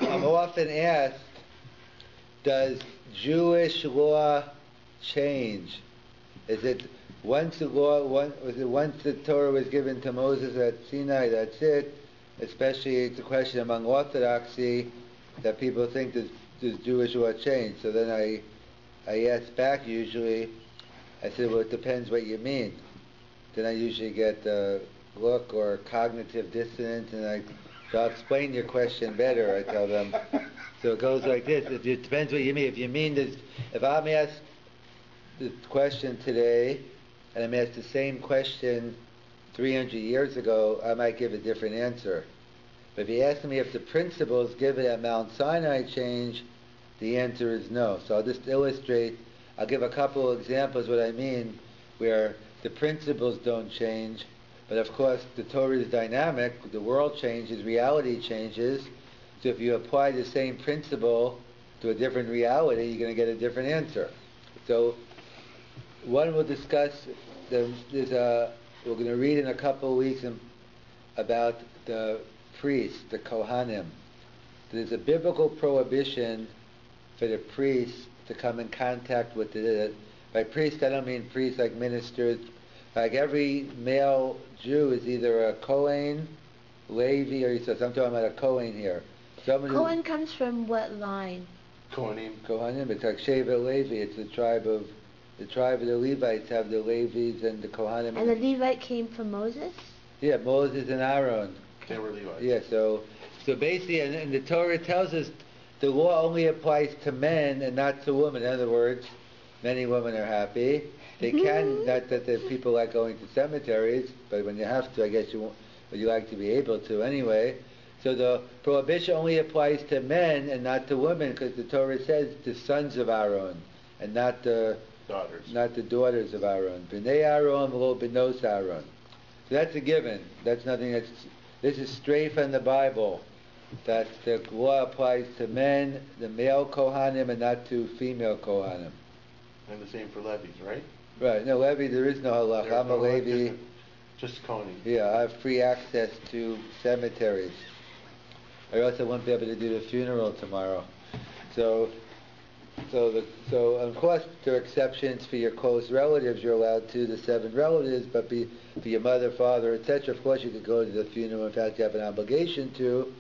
I'm often asked, does Jewish law change? Is it once the Torah was given to Moses at Sinai, that's it? Especially it's a question among Orthodoxy that people think does Jewish law change? So then I ask back usually, I said, well, it depends what you mean. Then I usually get a look or cognitive dissonance, and so I'll explain your question better, I tell them. So it goes like this. It depends what you mean. If you mean this, if I'm asked the question today, and I'm asked the same question 300 years ago, I might give a different answer. But if you ask me if the principles given at Mount Sinai change, the answer is no. So I'll just illustrate. I'll give a couple of examples what I mean, where the principles don't change, but of course the Torah is dynamic, the world changes, reality changes, so if you apply the same principle to a different reality, you're going to get a different answer. So one will discuss, we're going to read in a couple of weeks about the priests, the Kohanim. There's a biblical prohibition for the priests to come in contact with by priests I don't mean priests like ministers. Like every male Jew is either a Kohen, Levi, or Yisrael. I'm talking about a Kohen here. Kohen comes from what line? Kohanim. It's like Sheva Levi. It's the tribe of the Levites have the Levis and the Kohanim. And the Levite came from Moses? Yeah, Moses and Aaron. They were Levites. Yeah, so basically, and the Torah tells us the law only applies to men and not to women. In other words, many women are happy. They can, not that the people like going to cemeteries, but when you have to, I guess you like to be able to anyway. So the prohibition only applies to men and not to women, because the Torah says the sons of Aaron and not the daughters of Aaron. B'nei Aaron v'lo b'nos Aaron. So that's a given. That's nothing. This is straight from the Bible. That the law applies to men, the male Kohanim, and not to female Kohanim. And the same for Levies, right? Right. No, Levi, there is no halacha. I'm a Levi. Just Kohanim. Yeah, I have free access to cemeteries. I also won't be able to do the funeral tomorrow. So of course there are exceptions for your close relatives. You're allowed to, the 7 relatives, but for your mother, father, etc. Of course you could go to the funeral. In fact, you have an obligation to.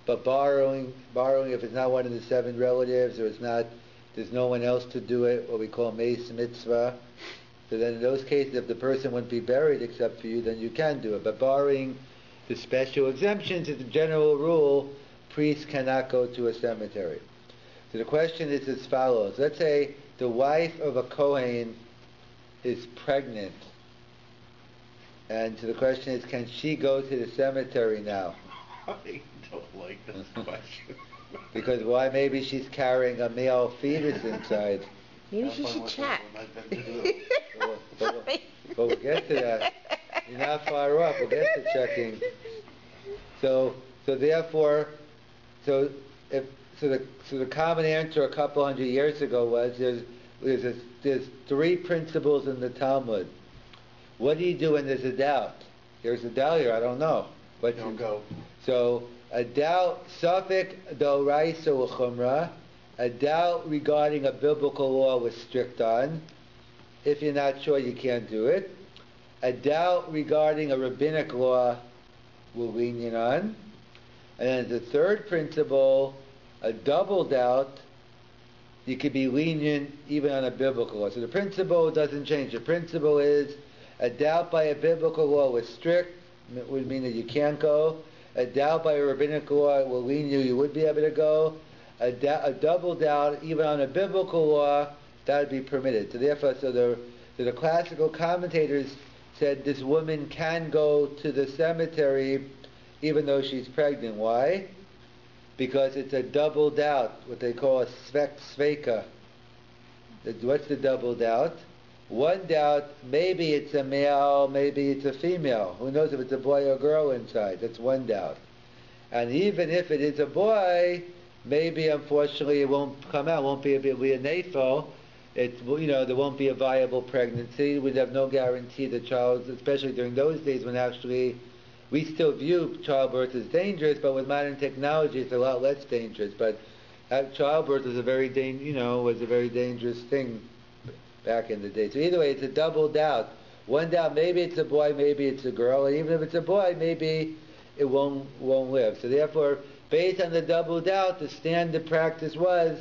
But borrowing if it's not one of the 7 relatives, or there's no one else to do it, what we call meis mitzvah. So then in those cases, if the person wouldn't be buried except for you, then you can do it. But barring the special exemptions, as a general rule, priests cannot go to a cemetery. So the question is as follows. Let's say the wife of a Kohen is pregnant. And so the question is, can she go to the cemetery now? I don't like this question. Because why? Maybe she's carrying a male fetus inside. Maybe she should check. But we'll get to that. You're not far off. We'll get to checking. So therefore, the common answer a couple hundred years ago was there's 3 principles in the Talmud. What do you do when there's a doubt? There's a doubt here. I don't know. Don't go. So a doubt, safek d'oraisa u'chumra, a doubt regarding a biblical law was strict on. If you're not sure, you can't do it. A doubt regarding a rabbinic law we're lenient on. And then the third principle, a double doubt, you could be lenient even on a biblical law. So the principle doesn't change. The principle is a doubt by a biblical law was strict, it would mean that you can't go. A doubt by a rabbinic law will lean you would be able to go. A double doubt, even on a biblical law, that would be permitted. So therefore, the classical commentators said this woman can go to the cemetery even though she's pregnant. Why? Because it's a double doubt, what they call a sveka. What's the double doubt? One doubt, maybe it's a male, maybe it's a female. Who knows if it's a boy or girl inside? That's one doubt. And even if it is a boy, maybe unfortunately it won't come out. It won't be a nafel. There won't be a viable pregnancy. We'd have no guarantee the child, especially during those days when actually we still view childbirth as dangerous, but with modern technology, it's a lot less dangerous. But childbirth was a very dangerous thing back in the day. So either way, it's a double doubt. One doubt, maybe it's a boy, maybe it's a girl, and even if it's a boy, maybe it won't live. So therefore, based on the double doubt, the standard practice was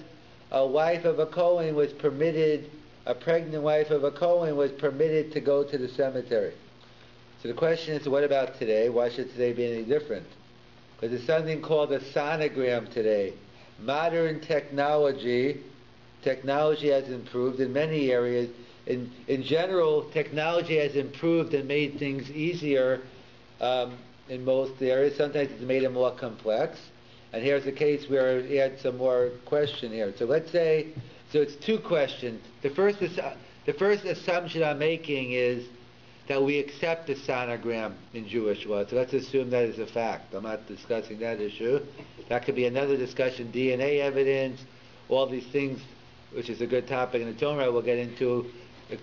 a wife of a Kohen was permitted, a pregnant wife of a Kohen was permitted to go to the cemetery. So the question is, what about today? Why should today be any different? Because there's something called a sonogram today. Modern technology has improved in many areas. In general, technology has improved and made things easier in most areas. Sometimes it's made them more complex. And here's a case where he had some more question here. So let's say, so it's two questions. The first assumption I'm making is that we accept the sonogram in Jewish law. So let's assume that is a fact. I'm not discussing that issue. That could be another discussion, DNA evidence, all these things, which is a good topic in the Torah we'll get into. But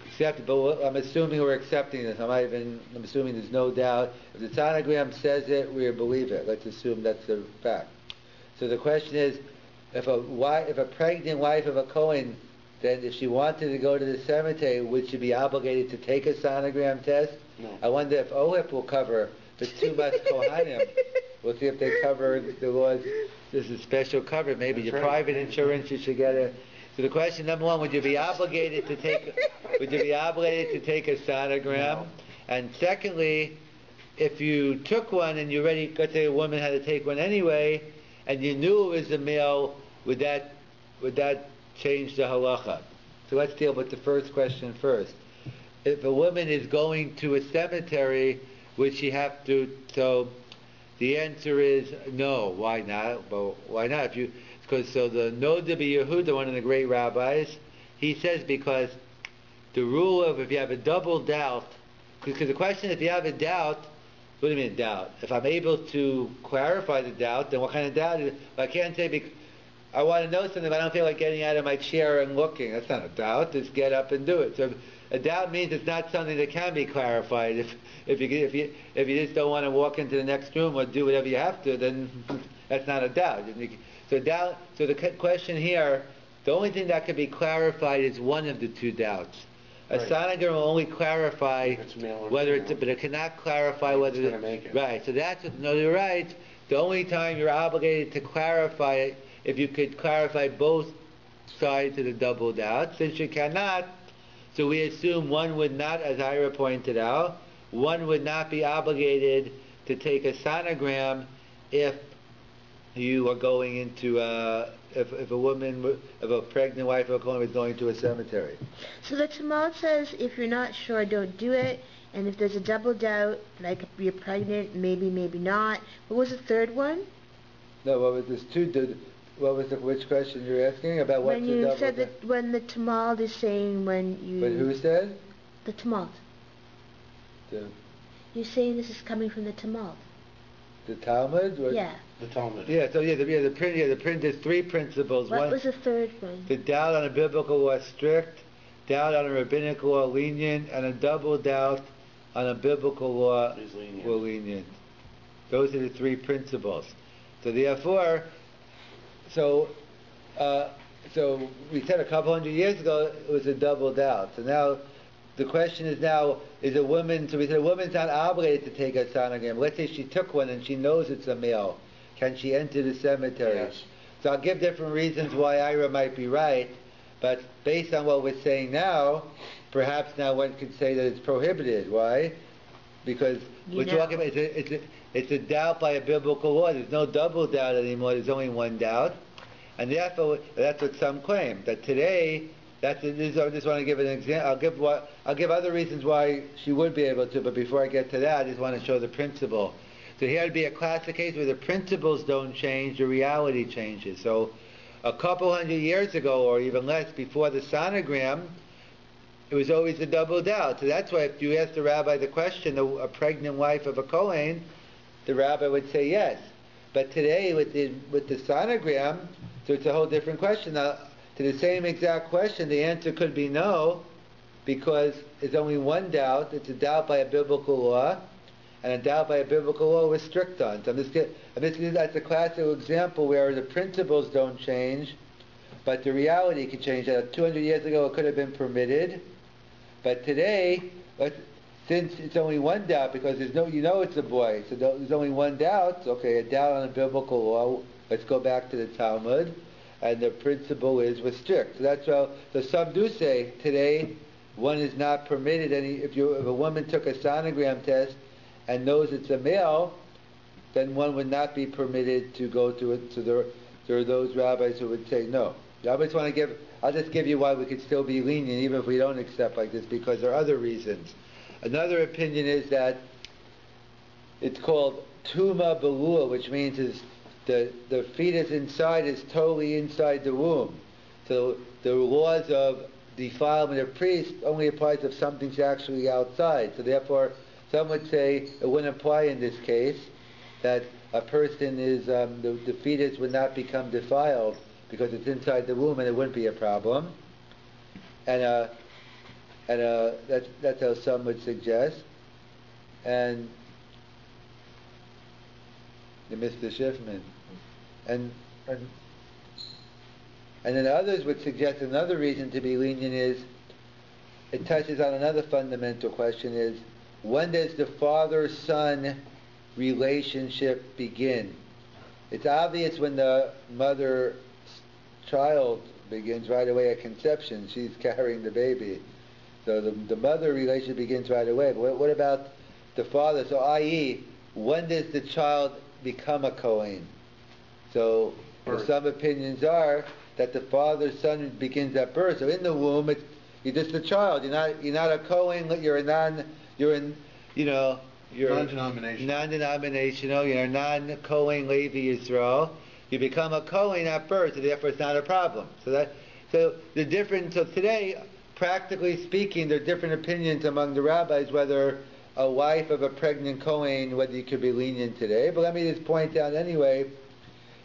I'm assuming we're accepting this. I'm assuming there's no doubt. If the sonogram says it, we believe it. Let's assume that's the fact. So the question is, if a pregnant wife of a Kohen, then if she wanted to go to the cemetery, would she be obligated to take a sonogram test? No. I wonder if OHIP will cover the Tue Jun. We'll see if they cover the laws. There's a special cover. Maybe That's your right. private insurance, you should get a. So the question number one: would you be obligated to take a sonogram? No. And secondly, if you took one and you already, let's say a woman had to take one anyway, and you knew it was a male, would that change the halacha? So let's deal with the first question first. If a woman is going to a cemetery, would she have to? So the answer is no. Why not? Well, why not? Because the Rabbi Yehuda, one of the great rabbis, he says because the rule of if you have a double doubt, because the question if you have a doubt, what do you mean doubt? If I'm able to clarify the doubt, then what kind of doubt is it? Well, I can't say I want to know something, but I don't feel like getting out of my chair and looking. That's not a doubt. Just get up and do it. So a doubt means it's not something that can be clarified. If you just don't want to walk into the next room or do whatever you have to, then that's not a doubt. So the question here, the only thing that can be clarified is one of the two doubts. A sonogram will only clarify whether it's, but it cannot clarify whether it's going to make it. Right. So you're right. The only time you're obligated to clarify it, if you could clarify both sides of the double doubt. Since you cannot, so we assume one would not, as Ira pointed out, one would not be obligated to take a sonogram if you are going into if a pregnant wife of a Kohen is going to a cemetery. So the Talmud says if you're not sure, don't do it. And if there's a double doubt, like if you're pregnant, maybe not. What was the third one? No, which question you're asking about? What when you said that when the Talmud is saying when you. But who said? The Talmud. You're saying this is coming from the Talmud. The Talmud? Yeah. The Talmud. Yeah, so the print, there's three principles. What was the third one? The doubt on a biblical law strict, doubt on a rabbinical law lenient, and a double doubt on a biblical law lenient. Those are the three principles. So therefore, so we said a couple hundred years ago it was a double doubt. So now the question is now, is a woman, so we said a woman's not obligated to take a sonogram. Let's say she took one and she knows it's a male. Can she enter the cemetery? Yes. So I'll give different reasons why Ira might be right, but based on what we're saying now, perhaps now one could say that it's prohibited. Why? Because we're talking about, it's a doubt by a biblical law. There's no double doubt anymore. There's only one doubt. And therefore, that's what some claim. That today, I just want to give an example. I'll give other reasons why she would be able to, but before I get to that, I just want to show the principle. So here would be a classic case where the principles don't change, the reality changes. So a couple hundred years ago, or even less, before the sonogram, it was always a double doubt. So that's why if you ask the rabbi the question, a pregnant wife of a Kohen, the rabbi would say yes. But today, with the sonogram, so it's a whole different question. Now, to the same exact question, the answer could be no, because it's only one doubt. It's a doubt by a biblical law. and endowed by a biblical law was strict on. So that's a classical example where the principles don't change, but the reality can change. 200 years ago it could have been permitted, but today, since it's only one doubt, because there's no, it's a boy, so there's only one doubt, okay, a doubt on a biblical law, let's go back to the Talmud, and the principle is was strict. So that's how, so some do say today one is not permitted if a woman took a sonogram test and knows it's a male, then one would not be permitted to go to it. So there are those rabbis who would say no. I'll just give you why we could still be lenient even if we don't accept like this, because there are other reasons. Another opinion is that it's called tuma belua, which means is the fetus inside is totally inside the womb. So the laws of defilement of priests only applies if something's actually outside. So therefore, some would say it wouldn't apply in this case, that a person is, the fetus would not become defiled because it's inside the womb and it wouldn't be a problem. And that's how some would suggest. And Mr. Schiffman. And then others would suggest another reason to be lenient is, it touches on another fundamental question is, when does the father-son relationship begin? It's obvious when the mother-child begins right away at conception. She's carrying the baby. So the mother relationship begins right away. But what about the father? So i.e., when does the child become a Kohen? So some opinions are that the father-son begins at birth. So in the womb, you're just a child. You're not a Kohen. You're non-denominational. You're a non-Kohen Levi Yisrael. You become a Kohen at birth, so therefore it's not a problem. So today, practically speaking, there are different opinions among the rabbis whether a wife of a pregnant Kohen, whether you could be lenient today. But let me just point out anyway,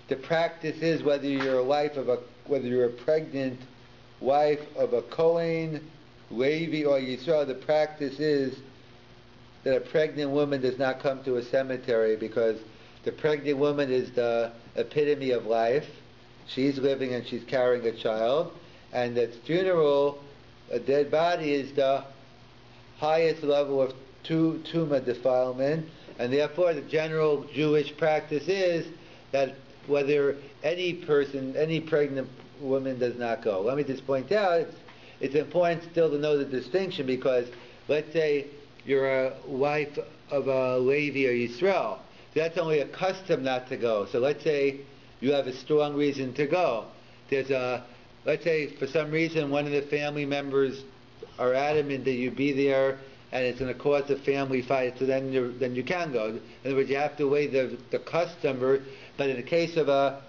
the practice is whether you're a pregnant wife of a Kohen, Levi, or Yisrael, the practice is that a pregnant woman does not come to a cemetery, because the pregnant woman is the epitome of life. She's living and she's carrying a child, and at funeral, a dead body is the highest level of tuma defilement, and therefore the general Jewish practice is that whether any pregnant woman does not go. Let me just point out, it's important still to know the distinction, because let's say you're a wife of a Levi or Yisrael, that's only a custom not to go. So let's say you have a strong reason to go. Let's say for some reason one of the family members are adamant that you be there, and it's going to cause a family fight, so then you can go. In other words, you have to weigh the custom. But in the case of a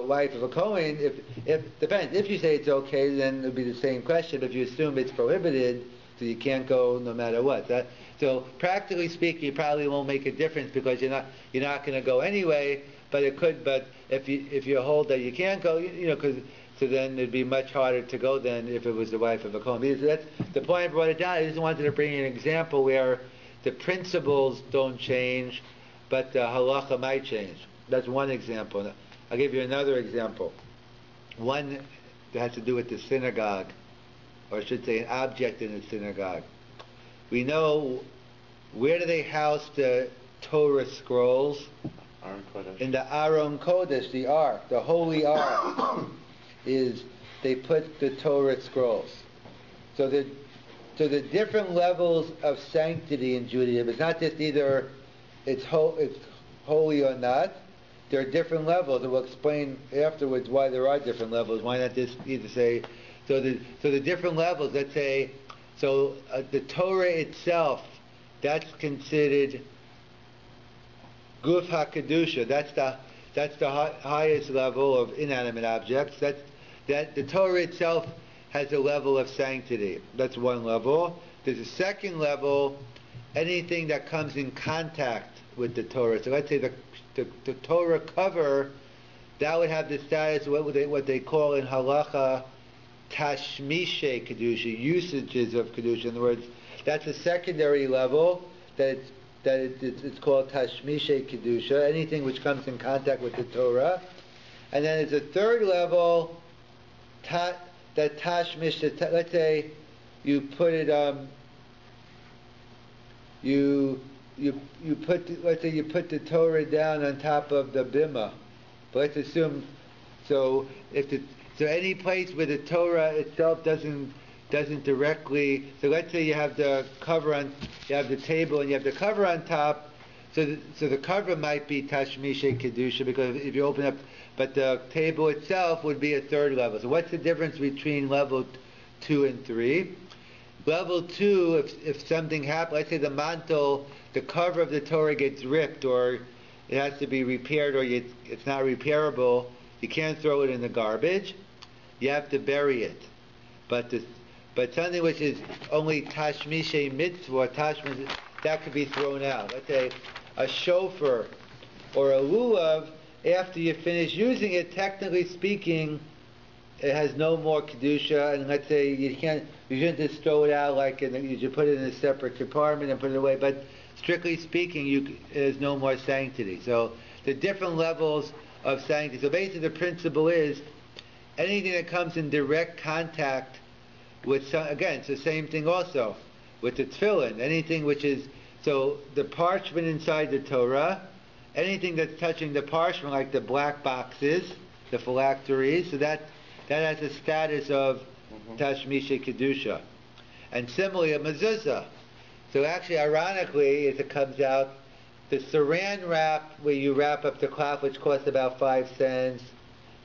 wife of a Kohen, if depends. If you say it's okay, then it would be the same question. But if you assume it's prohibited, so you can't go no matter what. So practically speaking, you probably won't make a difference, because you're not going to go anyway. But it could. But if you hold that you can't go, so then it'd be much harder to go than if it was the wife of a Kohen. So that's the point I brought it down. I just wanted to bring an example where the principles don't change, but the halacha might change. That's one example. I'll give you another example. One that has to do with the synagogue, or I should say an object in the synagogue. We know, where do they house the Torah scrolls? In the Aron Kodesh, the Ark, the Holy Ark. They put the Torah scrolls. So the different levels of sanctity in Judaism, it's not just either it's holy or not. There are different levels, and we'll explain afterwards why there are different levels. Why not just either say, so the different levels, let's say, the Torah itself, that's considered Guf HaKedusha, that's the highest level of inanimate objects. That the Torah itself has a level of sanctity. That's one level. There's a second level, anything that comes in contact with the Torah. So let's say the Torah cover, that would have the status of what they call in Halacha Tashmishe Kedusha, usages of Kedusha. In other words, that's a secondary level, that that it's called Tashmishe Kedusha, anything which comes in contact with the Torah. And then there's a third level, that Tashmish, let's say you put it, let's say you put the Torah down on top of the bima. But let's assume, so any place where the Torah itself doesn't directly, so let's say you have the cover on, you have the table and you have the cover on top, so the cover might be Tashmishe Kedusha, because if you open up, but the table itself would be a third level. So what's the difference between level 2 and 3? Level 2, if something happens, let's say the mantle, the cover of the Torah gets ripped, or it has to be repaired, or it's not repairable, you can't throw it in the garbage, you have to bury it. But something which is only Tashmishe Mitzvah, that could be thrown out. Let's say a shofar or a lulav, after you finish using it, technically speaking, it has no more kedusha, and let's say you shouldn't just throw it out like you should put it in a separate compartment and put it away. But strictly speaking, there's no more sanctity. So the different levels of sanctity. So basically, the principle is anything that comes in direct contact with again, it's the same thing also with the tefillin. Anything which is, so the parchment inside the Torah, anything that's touching the parchment, like the black boxes, the phylacteries, so that has a status of Tashmishe Kedusha. And similarly, a mezuzah. So actually, ironically, as it comes out, the saran wrap, where you wrap up the cloth, which costs about 5 cents,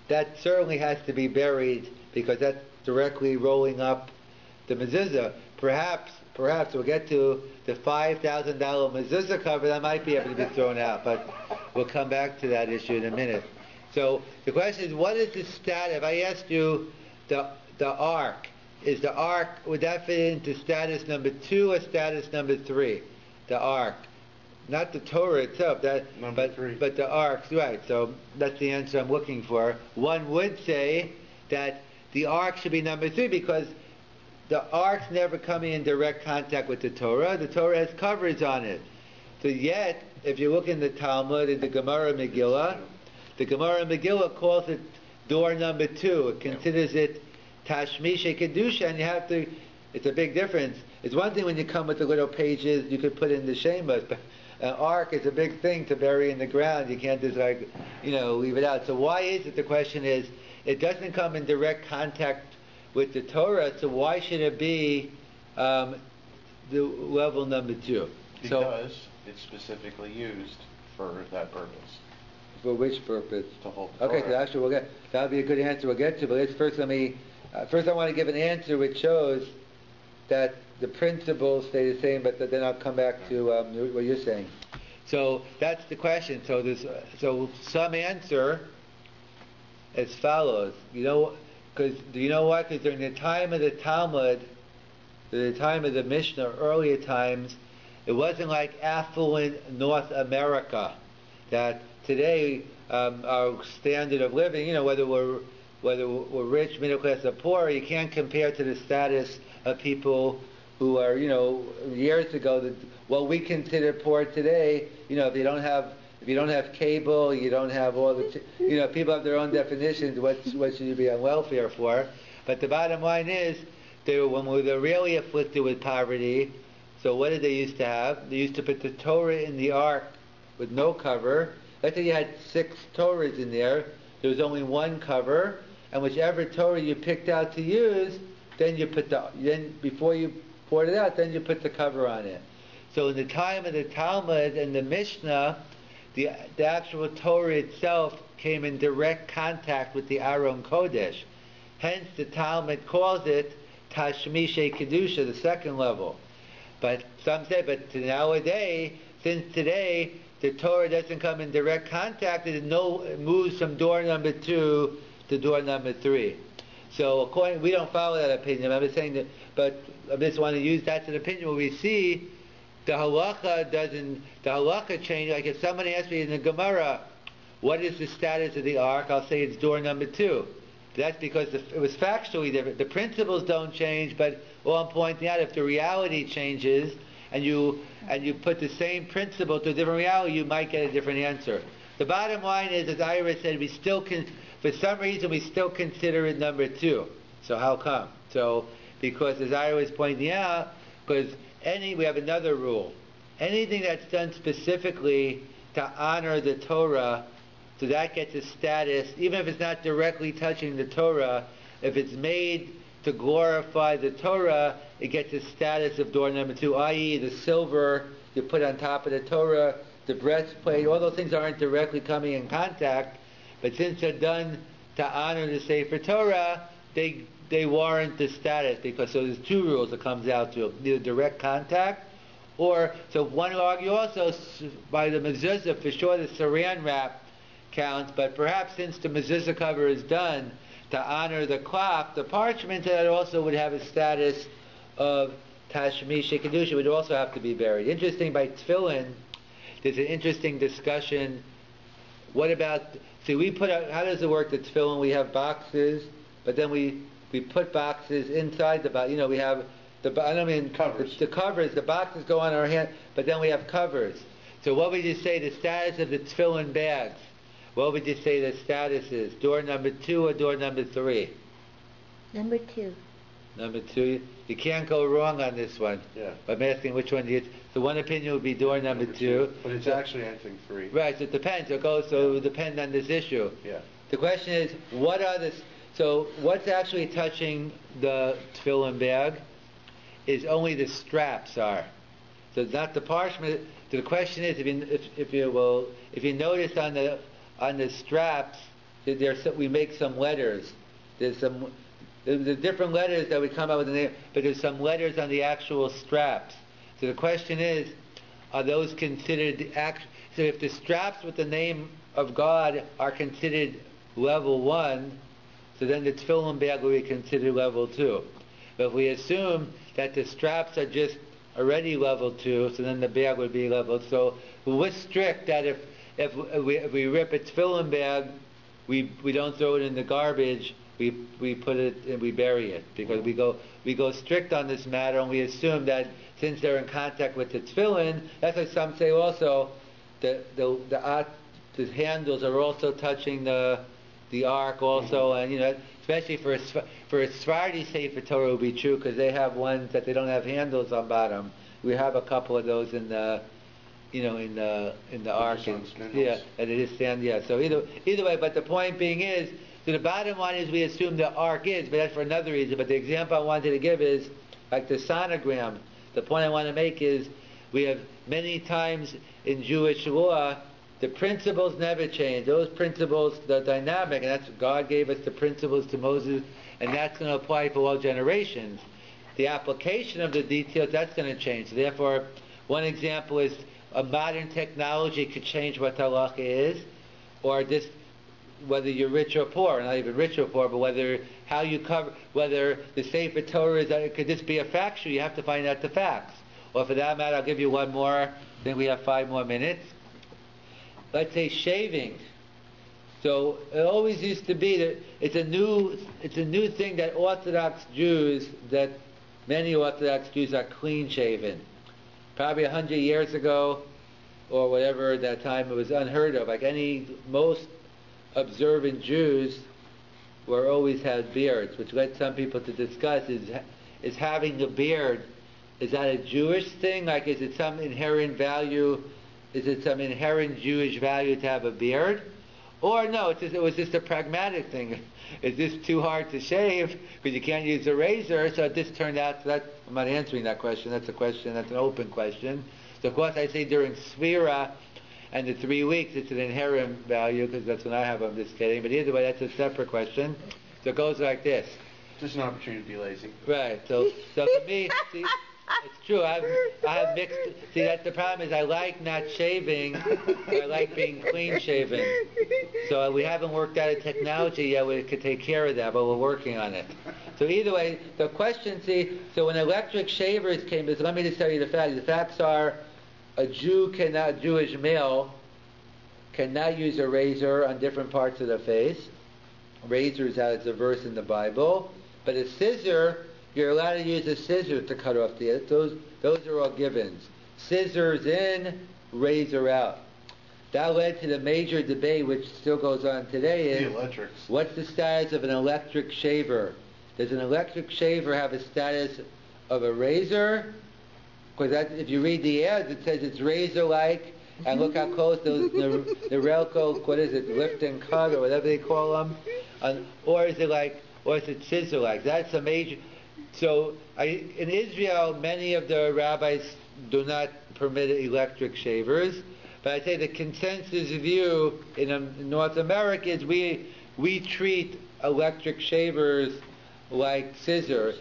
that certainly has to be buried, because that's directly rolling up the mezuzah. Perhaps we'll get to the $5,000 mezuzah cover, that might be able to be thrown out, but we'll come back to that issue in a minute. So the question is, what is the status? If I asked you the ark, would that fit into status number 2 or status number 3? The ark. Not the Torah itself, but the ark, right. So that's the answer I'm looking for. One would say that the ark should be number 3, because the ark's never coming in direct contact with the Torah. The Torah has covers on it. So yet, if you look in the Talmud, in the Gemara Megillah, the Gemara Megillah calls it door number 2. It considers it Tashmishe Kedusha, and you have to, it's a big difference. It's one thing when you come with the little pages you could put in the Shemas, but an ark is a big thing to bury in the ground. You can't just leave it out. So why is it, the question is, it doesn't come in direct contact with the Torah, so why should it be the level number 2? Because it's specifically used for that purpose. For which purpose? To hold the Okay, Torah. so actually that'll be a good answer we'll get to, but first I want to give an answer which shows that the principles stay the same, but then I'll come back to what you're saying. So that's the question. So some answer as follows. Do you know why? Because during the time of the Talmud, the time of the Mishnah, earlier times, it wasn't like affluent North America, that today our standard of living, whether we're rich, middle class, or poor, you can't compare to the status of people who are, years ago, what we consider poor today. If you don't have cable, you don't have all the, people have their own definitions. What should you be on welfare for? But the bottom line is, when we were really afflicted with poverty, so what did they used to have? They used to put the Torah in the ark with no cover. Let's say you had 6 Torahs in there. There was only one cover, and whichever Torah you picked out to use, then before you poured it out, then you put the cover on it. So in the time of the Talmud and the Mishnah, the actual Torah itself came in direct contact with the Aron Kodesh. Hence the Talmud calls it Tashmishe Kedusha, the second level. But some say, nowadays, since today, the Torah doesn't come in direct contact, it moves from door number 2 to door number 3. So we don't follow that opinion. I'm just saying that, but I just want to use that as an opinion where we see the halacha change. Like if somebody asks me in the Gemara, what is the status of the ark? I'll say it's door number 2. That's because it was factually different. The principles don't change, but all I'm pointing out, if the reality changes, and you put the same principle to a different reality, you might get a different answer. The bottom line is, as Ira said, we still can, for some reason, we still consider it number 2. So how come? So because, as Ira was pointing out, because we have another rule. Anything that's done specifically to honor the Torah, so that gets a status, even if it's not directly touching the Torah, if it's made to glorify the Torah, it gets a status of door number 2, i.e. the silver you put on top of the Torah, the breastplate, all those things aren't directly coming in contact, but since they're done to honor the Sefer Torah, they warrant the status, because so there's 2 rules it comes out to, either direct contact, or, so one will argue also by the mezuzah, for sure the saran wrap counts, but perhaps since the mezuzah cover is done to honor the cloth, the parchment, that also would have a status of tashmish kedusha, would also have to be buried. Interesting, by tefillin, there's an interesting discussion. What about, see, we put out, how does it work, the tefillin? We have boxes, but then we put boxes inside the box. We have covers. The covers, the boxes go on our hand, but then we have covers. So what would you say the status of the tefillin bags? What would you say the status is? Door number 2 or door number 3? Number 2. Number 2. You can't go wrong on this one. Yeah. I'm asking which one you. So one opinion would be door number 2. But it's actually, I think, 3. Right. So it depends. So it will depend on this issue. Yeah. The question is, what are the? So what's actually touching the tefillin bag is only the straps are. So it's not the parchment. So the question is, if you notice on the straps, we make some letters. There's different letters that we come up with in there, but there's some letters on the actual straps. So the question is, are those considered so if the straps with the name of God are considered level 1, so then the tefillin bag will be considered level 2. But if we assume that the straps are just already level 2, so then the bag would be level. So we're strict that if we rip a tefillin bag, we don't throw it in the garbage. We put it and we bury it, because we go strict on this matter, and we assume that since they're in contact with the tefillin, that's why some say also the handles are also touching the ark also, and especially for a Sephardi Sefer Torah it would be true, because they have ones that they don't have handles on bottom. We have a couple of those in the ark, and it is stand. Yeah. So either way, but the point being is, so the bottom line is we assume the ark is, but that's for another reason. But the example I wanted to give is like the sonogram. The point I want to make is we have many times in Jewish law, the principles never change. Those principles, the dynamic, and that's God gave us the principles to Moses, and that's going to apply for all generations. The application of the details, that's going to change. So therefore, one example is a modern technology could change what halacha is, or this, whether you're rich or poor, not even rich or poor, but whether the Sefer Torah could this be a factual? You have to find out the facts. Or for that matter, I'll give you one more. I think we have 5 more minutes. Let's say shaving. So it always used to be that it's a new thing that many Orthodox Jews are clean shaven. Probably 100 years ago, or whatever at that time, it was unheard of. Like most observant Jews always had beards, which led some people to discuss is having a beard, is that a Jewish thing? Like, is it some inherent value? Is it some inherent Jewish value to have a beard? Or no, it was just a pragmatic thing. Is this too hard to shave because you can't use a razor? So this turned out, I'm not answering that question. That's an open question. So of course I say during Sphira and the 3 weeks, it's an inherent value, because that's when I have, I'm just kidding. But either way, that's a separate question. So it goes like this. Just an opportunity to be lazy. Right. So for me, see, it's true. I have mixed. See, that's the problem is I like not shaving. I like being clean shaven. So we haven't worked out a technology yet. We could take care of that, but we're working on it. So either way, the question. So when electric shavers came, so let me just tell you the facts. The facts are, a Jewish male cannot use a razor on different parts of the face. Razor is how it's a verse in the Bible. But a scissor you're allowed to use a scissor to cut off the edge. Those are all givens. Scissors in, razor out. That led to the major debate, which still goes on today, is what's the status of an electric shaver? Does an electric shaver have a status of a razor? Because if you read the ads, it says it's razor-like, and look how close those Norelco, what is it, lift and cut, or whatever they call them, or is it scissor-like? That's a major. So in Israel, many of the rabbis do not permit electric shavers. But I say the consensus view in North America is we treat electric shavers like scissors,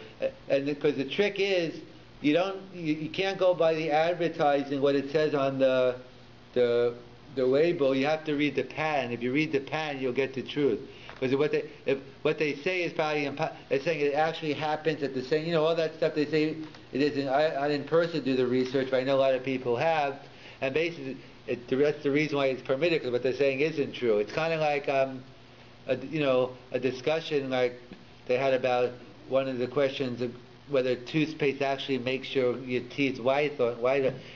and because the trick is you can't go by the advertising what it says on the label. You have to read the patent. If you read the patent, you'll get the truth. Because what they say is probably they're saying it actually happens at the same. All that stuff they say it isn't. I didn't personally do the research, but I know a lot of people have, and basically. That's the reason why it's permitted, because what they're saying isn't true. It's kind of like a discussion like they had about one of the questions of whether toothpaste actually makes your teeth whiter.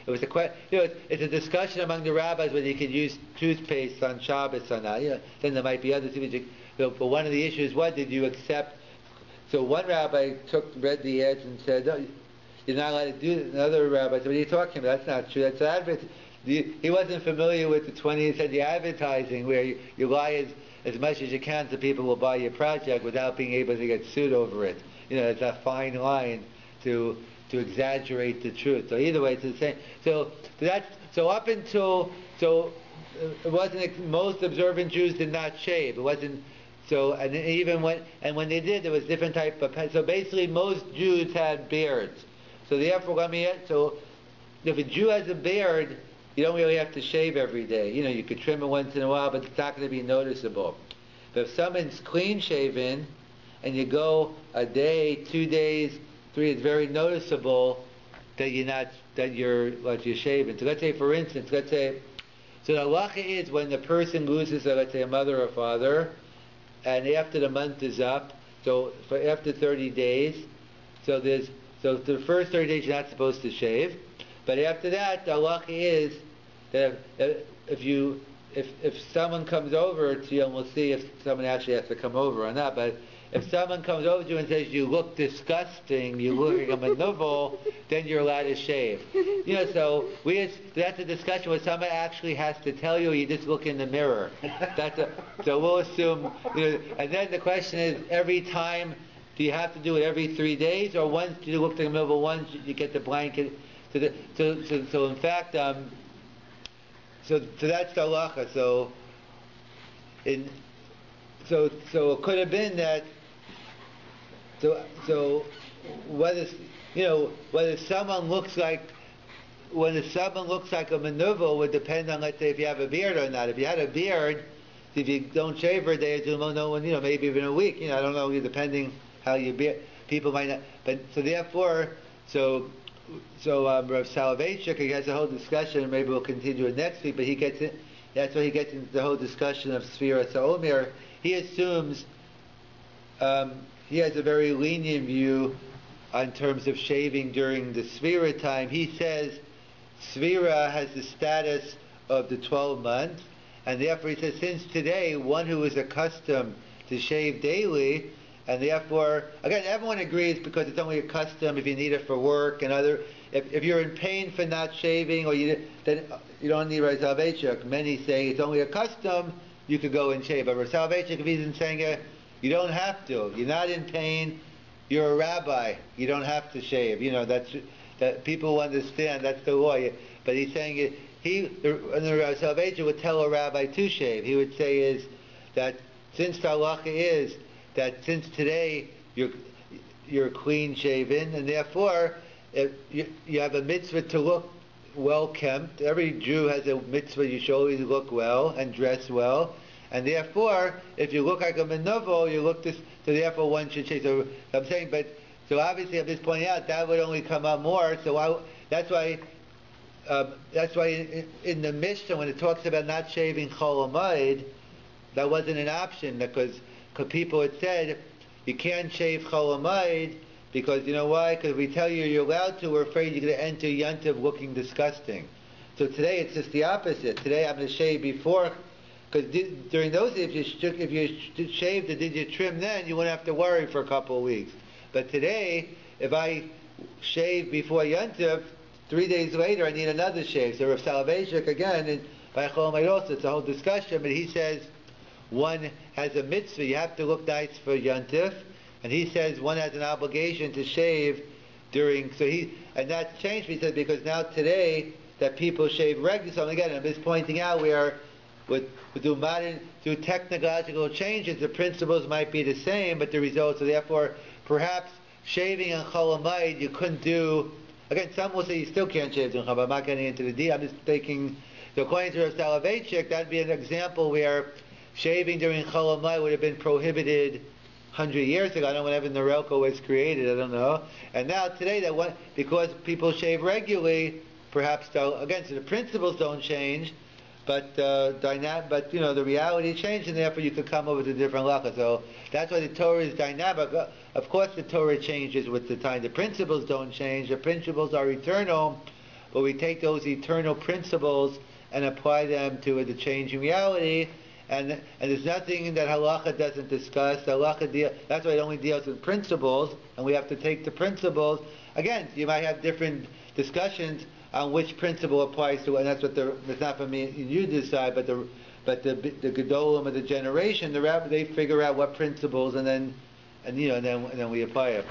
It was it's a discussion among the rabbis whether you could use toothpaste on Shabbos or not. Then there might be other things. But one of the issues was, did you accept? So one rabbi read the ads and said, no, you're not allowed to do it. Another rabbi said, what are you talking about? That's not true. That's advertising. He wasn't familiar with the 20th century advertising where you lie as much as you can so people will buy your project without being able to get sued over it. It's a fine line to exaggerate the truth. So either way, it's the same. So up until it wasn't, most observant Jews did not shave. It wasn't. So and even when they did, there was different type of. So basically, most Jews had beards. So therefore, so if a Jew has a beard, you don't really have to shave every day. You could trim it once in a while, but it's not going to be noticeable. But if someone's clean shaven, and you go a day, 2 days, 3, it's very noticeable that you're shaving. So let's say, for instance, so the halacha is when the person loses, let's say, a mother or father, and after the month is up, so after 30 days, so the first 30 days you're not supposed to shave. But after that, the halacha is that if someone comes over to you, and we'll see if someone actually has to come over or not, but if someone comes over to you and says, you look disgusting, you look like a manuvel, then you're allowed to shave. So that's a discussion where someone actually has to tell you, or you just look in the mirror. So we'll assume, and then the question is, every time, do you have to do it every 3 days, or once you look in the mirror, once you get the blanket? So in fact, so that's the halacha. So it could have been that. So whether someone looks like a manuvel would depend on, let's say, if you have a beard or not. If you had a beard, if you don't shave for a day or two, maybe even a week. I don't know, depending how your beard. People might not. But so therefore, Rav Soloveitchik, he has a whole discussion, maybe we'll continue it next week, but that's why he gets into the whole discussion of Sfira Sa'omer. He assumes, he has a very lenient view in terms of shaving during the Sfira time. He says Sfira has the status of the 12 months, and therefore he says, since today, one who is accustomed to shave daily, and therefore, again, everyone agrees because it's only a custom if you need it for work and other. If you're in pain for not shaving, then you don't need Rav Soloveitchik. Many say it's only a custom, you could go and shave. But Rav Soloveitchik, if he's saying it, you don't have to. You're not in pain. You're a rabbi. You don't have to shave. That people understand. That's the law. But he's saying it. The Rav Soloveitchik would tell a rabbi to shave. He would say is that since the halacha is that since today you're clean shaven, and therefore if you have a mitzvah to look well kempt. Every Jew has a mitzvah, you should always look well and dress well, and therefore if you look like a menuvel, you look this. So therefore one should shave. So I'm saying, but so obviously I'm just pointing out that would only come up more. So that's why in the Mishnah when it talks about not shaving Chol Hamoed, that wasn't an option because people had said you can't shave Chol Hamoed Because you know why? Because we tell you you're allowed to, we're afraid you're going to enter Yantiv looking disgusting. So today it's just the opposite. Today I'm going to shave before, because during those days, if you shaved and did your trim then, you wouldn't have to worry for a couple of weeks. But today, if I shave before Yantiv, 3 days later I need another shave. So Rav Selevan again, and by Chol Hamoed it's a whole discussion, but he says one has a mitzvah, you have to look nice for Yantiv, and he says one has an obligation to shave during, and that's changed, he said, because now today that people shave regularly. So again, I'm just pointing out through technological changes, the principles might be the same, but the results, so therefore, perhaps shaving on Chol Hamoed you couldn't do. Again, some will say you still can't shave during Chol Hamoed. I'm not getting into the deal. I'm just taking. So according to Rav Selevan, that'd be an example where shaving during Chol Hamoed would have been prohibited 100 years ago. I don't know whenever Norelco was created. I don't know. And now today, because people shave regularly, perhaps so the principles don't change, but the reality changed, and therefore you could come up with a different halacha. So that's why the Torah is dynamic. Of course, the Torah changes with the time. The principles don't change. The principles are eternal, but we take those eternal principles and apply them to the changing reality. And there's nothing that halacha doesn't discuss. That's why it only deals with principles, and we have to take the principles. Again, you might have different discussions on which principle applies to, and that's what it's not for me and you to decide, but the Gedolim of the generation, the Rabbi, they figure out what principles, and then we apply it.